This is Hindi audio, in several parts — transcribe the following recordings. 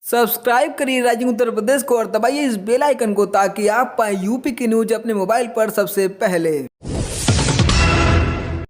सब्सक्राइब करिए राइजिंग उत्तर प्रदेश को और दबाइए इस बेल आइकन को ताकि आप पाएं यूपी की न्यूज अपने मोबाइल पर सबसे पहले।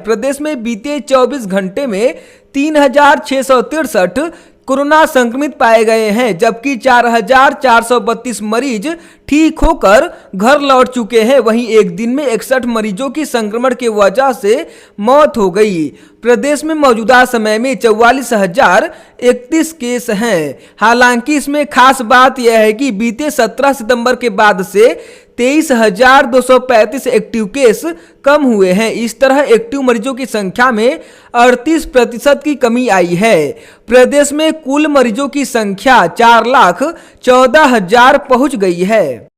प्रदेश में बीते 24 घंटे में 3663 कोरोना संक्रमित पाए गए हैं, जबकि 4432 मरीज ठीक होकर घर लौट चुके हैं। वहीं एक दिन में 61 मरीजों की संक्रमण के वजह से मौत हो गई। प्रदेश में मौजूदा समय में 44,031 केस हैं। हालांकि इसमें खास बात यह है कि बीते 17 सितंबर के बाद से 23,235 एक्टिव केस कम हुए हैं। इस तरह एक्टिव मरीजों की संख्या में 38% की कमी आई है। प्रदेश में कुल मरीजों की संख्या 4,14,000 पहुंच गई है।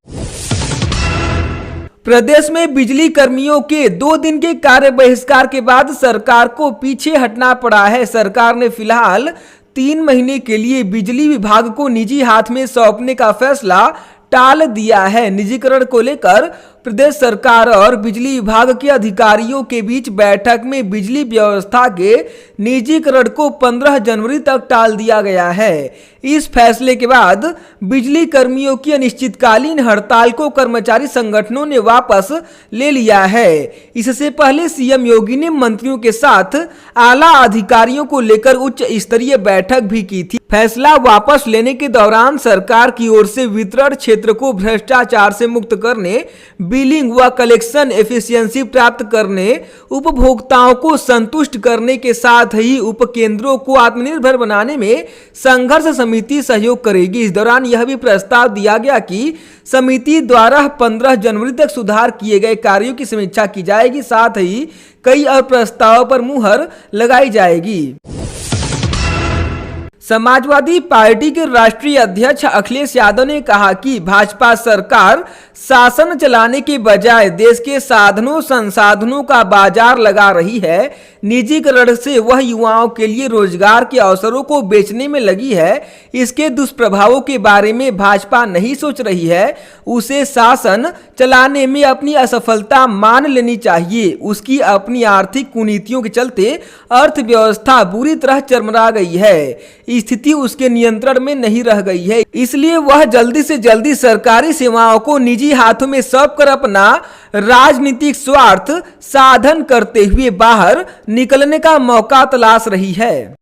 प्रदेश में बिजली कर्मियों के 2 दिन के कार्य बहिष्कार के बाद सरकार को पीछे हटना पड़ा है। सरकार ने फिलहाल 3 महीने के लिए बिजली विभाग को निजी हाथ में सौंपने का फैसला टाल दिया है। निजीकरण को लेकर प्रदेश सरकार और बिजली विभाग के अधिकारियों के बीच बैठक में बिजली व्यवस्था के निजीकरण को 15 जनवरी तक टाल दिया गया है। इस फैसले के बाद बिजली कर्मियों की अनिश्चितकालीन हड़ताल को कर्मचारी संगठनों ने वापस ले लिया है। इससे पहले सीएम योगी ने मंत्रियों के साथ आला अधिकारियों को लेकर उच्च स्तरीय बैठक भी की थी। फैसला वापस लेने के दौरान सरकार की ओर से वितरण क्षेत्र को भ्रष्टाचार से मुक्त करने, बिलिंग व कलेक्शन एफिशिएंसी प्राप्त करने, उपभोक्ताओं को संतुष्ट करने के साथ ही उपकेंद्रों को आत्मनिर्भर बनाने में संघर्ष समिति सहयोग करेगी। इस दौरान यह भी प्रस्ताव दिया गया कि समिति द्वारा 15 जनवरी तक सुधार किए गए कार्यों की समीक्षा की जाएगी। साथ ही कई और प्रस्तावों पर मुहर लगाई जाएगी। समाजवादी पार्टी के राष्ट्रीय अध्यक्ष अखिलेश यादव ने कहा कि भाजपा सरकार शासन चलाने के बजाय देश के साधनों संसाधनों का बाजार लगा रही है। निजीकरण से वह युवाओं के लिए रोजगार के अवसरों को बेचने में लगी है। इसके दुष्प्रभावों के बारे में भाजपा नहीं सोच रही है। उसे शासन चलाने में अपनी असफलता मान लेनी चाहिए। उसकी अपनी आर्थिक कुनीतियों के चलते अर्थव्यवस्था बुरी तरह चरमरा गई है। स्थिति उसके नियंत्रण में नहीं रह गई है, इसलिए वह जल्दी से जल्दी सरकारी सेवाओं को निजी हाथों में सौंपकर अपना राजनीतिक स्वार्थ साधन करते हुए बाहर निकलने का मौका तलाश रही है।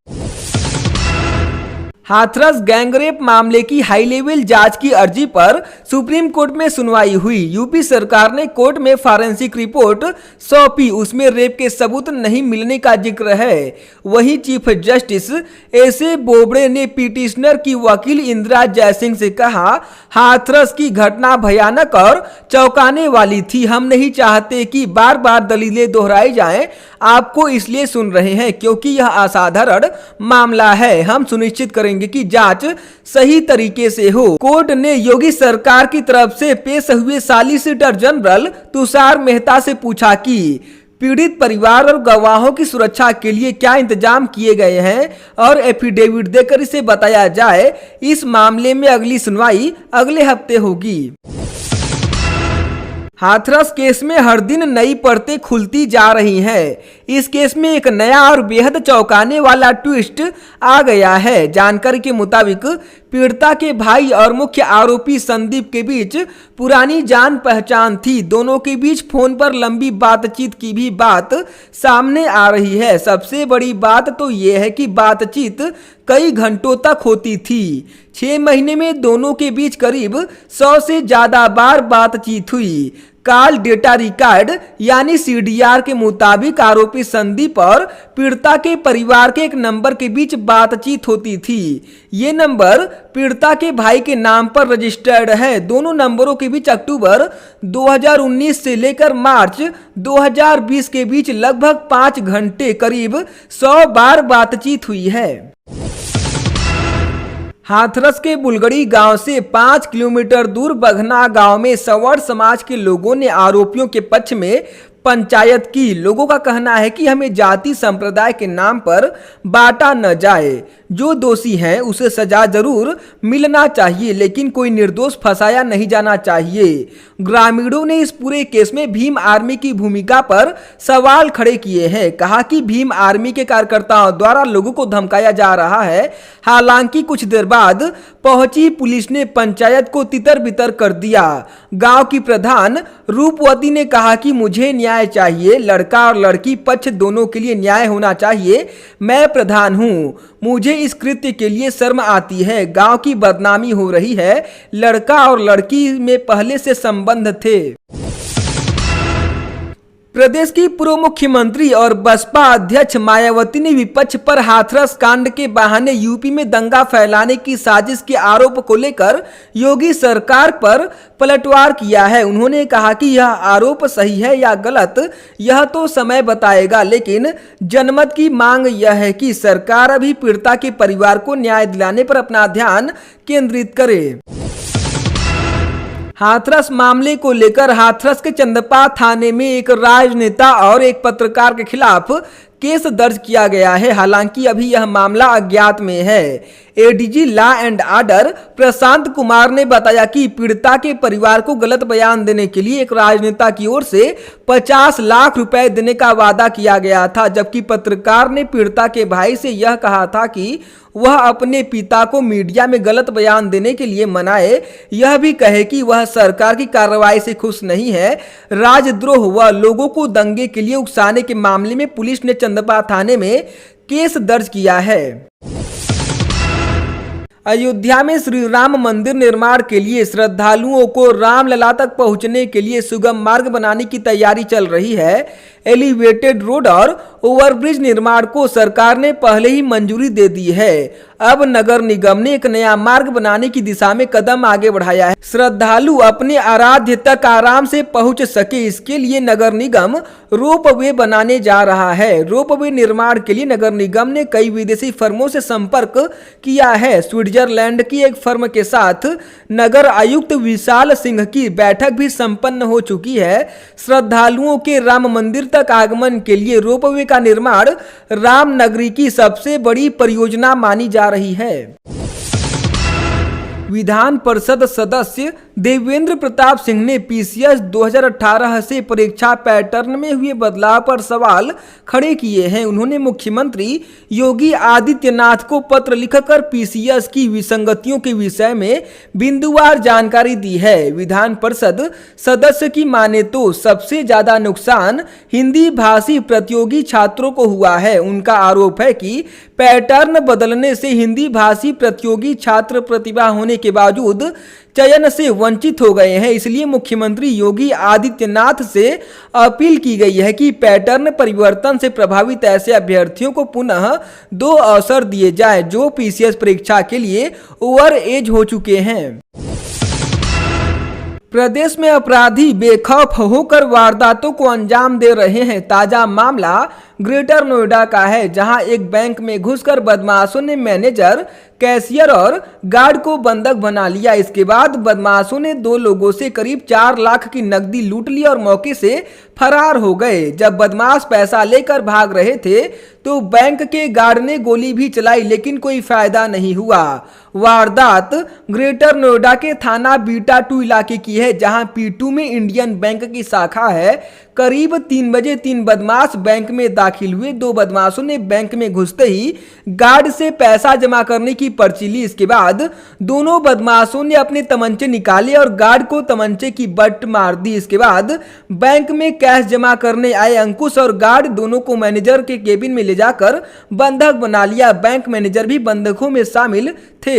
हाथरस गैंगरेप मामले की हाई लेवल जांच की अर्जी पर सुप्रीम कोर्ट में सुनवाई हुई। यूपी सरकार ने कोर्ट में फॉरेंसिक रिपोर्ट सौंपी, उसमें रेप के सबूत नहीं मिलने का जिक्र है। वहीं चीफ जस्टिस एस.ए. बोबड़े ने पिटिशनर की वकील इंदिरा जयसिंह से कहा, हाथरस की घटना भयानक और चौंकाने वाली थी। हम नहीं चाहते कि बार बार दलीलें दोहराई जाएं। आपको इसलिए सुन रहे हैं क्योंकि यह असाधारण मामला है। हम सुनिश्चित करेंगे कि जांच सही तरीके से हो। कोर्ट ने योगी सरकार की तरफ से पेश हुए सॉलिसिटर जनरल तुषार मेहता से पूछा कि पीड़ित परिवार और गवाहों की सुरक्षा के लिए क्या इंतजाम किए गए हैं और एफिडेविट देकर इसे बताया जाए। इस मामले में अगली सुनवाई अगले हफ्ते होगी। हाथरस केस में हर दिन नई परतें खुलती जा रही हैं। इस केस में एक नया और बेहद चौंकाने वाला ट्विस्ट आ गया है। जानकारी के मुताबिक पीड़िता के भाई और मुख्य आरोपी संदीप के बीच पुरानी जान पहचान थी। दोनों के बीच फोन पर लंबी बातचीत की भी बात सामने आ रही है। सबसे बड़ी बात तो यह है कि बातचीत कई घंटों तक होती थी। 6 महीने में दोनों के बीच करीब 100 से ज्यादा बार बातचीत हुई। कॉल डेटा रिकॉर्ड यानी सीडीआर के मुताबिक आरोपी संदीप और पीड़िता के परिवार के एक नंबर के बीच बातचीत होती थी। ये नंबर पीड़िता के भाई के नाम पर रजिस्टर्ड है। दोनों नंबरों के बीच अक्टूबर 2019 से लेकर मार्च 2020 के बीच लगभग 5 घंटे करीब 100 बार बातचीत हुई है। हाथरस के बुलगड़ी गांव से 5 किलोमीटर दूर बघना गांव में सवर्ण समाज के लोगों ने आरोपियों के पक्ष में पंचायत की। लोगों का कहना है कि हमें जाति संप्रदाय के नाम पर बांटा न जाए, जो दोषी हैं उसे सजा जरूर मिलना चाहिए, लेकिन कोई निर्दोष फंसाया नहीं जाना चाहिए। ग्रामीणों ने इस पूरे केस में भीम आर्मी की भूमिका पर सवाल खड़े किए हैं। कहा कि भीम आर्मी के कार्यकर्ताओं द्वारा लोगों को धमकाया जा रहा है। हालांकि कुछ देर बाद पहुंची पुलिस ने पंचायत को तितर बितर कर दिया। गांव की प्रधान रूपवती ने कहा कि मुझे न्याय चाहिए, लड़का और लड़की पक्ष दोनों के लिए न्याय होना चाहिए। मैं प्रधान हूं, मुझे इस कृत्य के लिए शर्म आती है। गांव की बदनामी हो रही है। लड़का और लड़की में पहले से संबंध थे। प्रदेश की पूर्व मुख्यमंत्री और बसपा अध्यक्ष मायावती ने विपक्ष पर हाथरस कांड के बहाने यूपी में दंगा फैलाने की साजिश के आरोप को लेकर योगी सरकार पर पलटवार किया है। उन्होंने कहा कि यह आरोप सही है या गलत, यह तो समय बताएगा, लेकिन जनमत की मांग यह है कि सरकार अभी पीड़िता के परिवार को न्याय दिलाने पर अपना ध्यान केंद्रित करे। हाथरस मामले को लेकर हाथरस के चंदपा थाने में एक राजनेता और एक पत्रकार के खिलाफ केस दर्ज किया गया है। हालांकि अभी यह मामला अज्ञात में है। ADG law and order Prashant Kumar ने बताया कि पीड़िता के परिवार को गलत बयान देने के लिए एक राजनेता की ओर से 50 लाख रुपए देने का वादा किया गया था, जबकि पत्रकार ने पीड़िता के भाई से यह कहा था कि वह अपने पिता को मीडिया में गलत बयान देने के लिए मनाए। यह भी कहे कि वह सरकार की कार्रवाई से खुश नहीं है। राजद्रोह व लोगों को दंगे के लिए उकसाने के मामले में पुलिस ने चंदपा थाने में केस दर्ज किया है। अयोध्या में श्री राम मंदिर निर्माण के लिए श्रद्धालुओं को रामलला तक पहुंचने के लिए सुगम मार्ग बनाने की तैयारी चल रही है। एलिवेटेड रोड और ओवरब्रिज निर्माण को सरकार ने पहले ही मंजूरी दे दी है। अब नगर निगम ने एक नया मार्ग बनाने की दिशा में कदम आगे बढ़ाया है। श्रद्धालु अपने आराध्य तक आराम से पहुंच सके, इसके लिए नगर निगम रोपवे बनाने जा रहा है। रोपवे निर्माण के लिए नगर निगम ने कई विदेशी फर्मों से संपर्क किया है। स्विट्जरलैंड की एक फर्म के साथ नगर आयुक्त विशाल सिंह की बैठक भी संपन्न हो चुकी है। श्रद्धालुओं के राम मंदिर तक आगमन के लिए रोपवे का निर्माण रामनगरी की सबसे बड़ी परियोजना मानी जा रही है। विधान परिषद सदस्य देवेंद्र प्रताप सिंह ने पीसीएस 2018 से परीक्षा पैटर्न में हुए बदलाव पर सवाल खड़े किए हैं। उन्होंने मुख्यमंत्री योगी आदित्यनाथ को पत्र लिखकर पीसीएस की विसंगतियों के विषय में बिंदुवार जानकारी दी है। विधान परिषद सदस्य की माने तो सबसे ज्यादा नुकसान हिंदी भाषी प्रतियोगी छात्रों को हुआ है। उनका आरोप है कि पैटर्न बदलने से हिंदी भाषी प्रतियोगी छात्र प्रतिभा होने के बावजूद चयन से वंचित हो गए हैं। इसलिए मुख्यमंत्री योगी आदित्यनाथ से अपील की गई है कि पैटर्न परिवर्तन से प्रभावित ऐसे अभ्यर्थियों को पुनः 2 अवसर दिए जाएं जो पीसीएस परीक्षा के लिए ओवर एज हो चुके हैं। प्रदेश में अपराधी बेखौफ होकर वारदातों को अंजाम दे रहे हैं। ताजा मामला ग्रेटर नोएडा का है, जहां एक बैंक में घुसकर बदमाशों ने मैनेजर, कैशियर और गार्ड को बंधक बना लिया। इसके बाद बदमाशों ने 2 लोगों से करीब 4 लाख की नकदी लूट ली और मौके से फरार हो गए। जब बदमाश पैसा लेकर भाग रहे थे तो बैंक के गार्ड ने गोली भी चलाई, लेकिन कोई फायदा नहीं हुआ। वारदात ग्रेटर नोएडा के थाना बीटा 2 इलाके की है, जहां P2 में इंडियन बैंक की शाखा है। करीब 3 बजे 3 बदमाश बैंक में दाखिल हुए। 2 बदमाशों ने बैंक में घुसते ही गार्ड से पैसा जमा करने की पर्ची ली। इसके बाद दोनों बदमाशों ने अपने तमंचे निकाले और गार्ड को तमंचे की बट मार दी। इसके बाद बैंक में कैश जमा करने आए अंकुश और गार्ड दोनों को मैनेजर के केबिन में ले जाकर बंधक बना लिया। बैंक मैनेजर भी बंधकों में शामिल थे।